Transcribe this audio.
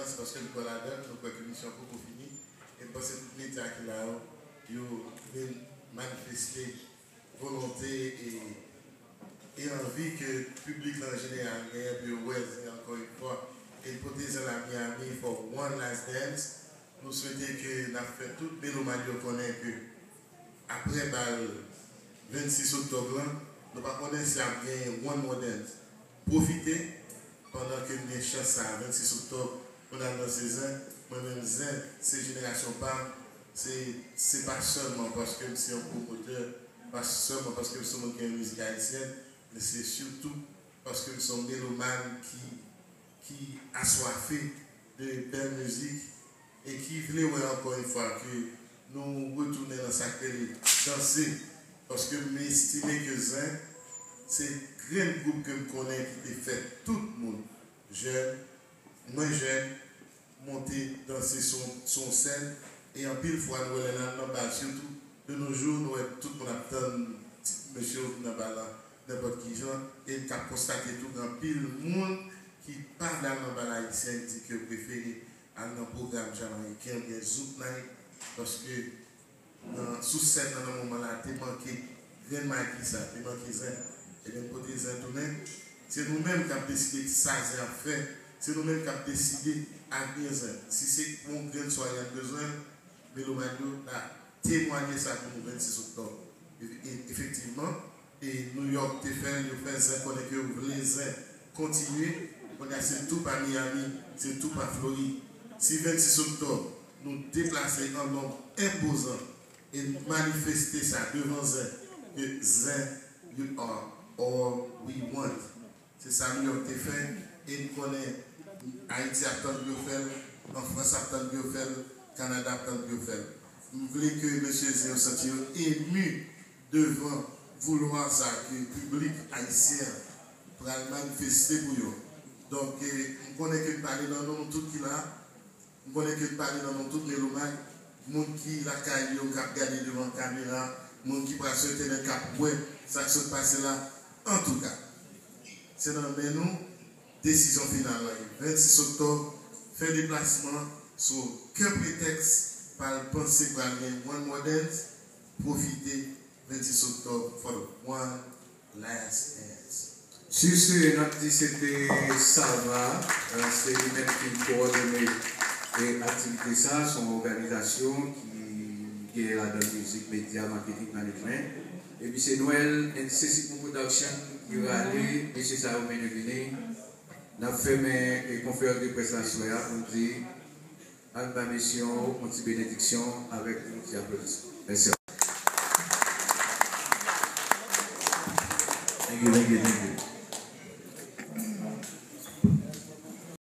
reconnaissance parce que nous la donne, nous croyons que la mission est beaucoup finie. Et parce que tous les médias qui là, ils ont manifesté volonté et envie que le public en général ait de West, encore une fois, et l'hypothèse de la Miami for One Last Dance. Nous souhaitons que nous fait toute mélomanie connaît que après le 26 octobre, nous ne connaissons pas si on a One More Dance. Profitez pendant que nous avons chance à 26 octobre, on a dans ces ans, moi-même, ces générations pas, c'est pas seulement parce que c'est un promoteur, pas seulement parce que nous sommes une musique haïtienne, mais c'est surtout parce que nous sommes mélomanes qui assoiffés de belle musique et qui voulaient encore une fois que nous retournions dans sa télé, danser, parce que nous estimons que c'est un grand groupe que je connais qui a fait tout le monde, jeune, moins jeune, monter, danser son scène, et en pile fois nous allons surtout de nos jours, nous tout le monde attend monsieur n'importe qui genre, et qui a constaté tout dans pile monde qui parle dans la haïtienne dit que préféré à un programme jamaïcain bien Zouk Night parce que sous scène dans le moment là t'es manqué rien marqué ça t'es manqué ça et bien côté ça tourner c'est nous-mêmes qui avons décidé que ça c'est à faire c'est nous-mêmes qui avons décidé à bien ça si c'est mon grain soit il y a besoin Mélomano a témoigné ça pour nous 26 octobre et effectivement et New York te fait ça qu'on est que vous voulez continuer. On a c'est tout par Miami, c'est tout par Floride. Si 26 octobre, nous déplacer un nombre imposant et manifester ça devant eux, que you are all we want. C'est ça New York te fait et nous connaissons Haïti attend de faire, en France attend de faire, Canada attend de faire. Nous voulons que M. Zéo Santiago ému devant vouloir ça, que le public haïtien pour manifester pour eux. Donc, on connaît que parler dans nous tout qui là, on connaît que parler dans nous tout les lomanes, monde qui la caille, qui a regardé devant la caméra, monde qui passe sur le cap, ouais, ça qui se passe là. En tout cas, c'est dans nous, décision finale, 26 octobre, faire déplacement sur quel prétexte par penser pour aller One More Dance, profiter 26 octobre for One Last Dance. Sur ce, notre dit c'était Salva, c'est lui-même qui coordonne l'activité, ça, son organisation qui est là dans la musique, média, marketing, management. Et puis c'est Noël, NCC Production qui va aller, M. Sao Menevine, nous avons fait une conférence de presse pour dire à ma mission, une petite bénédiction avec une petite applaudissement. Merci. Thank you.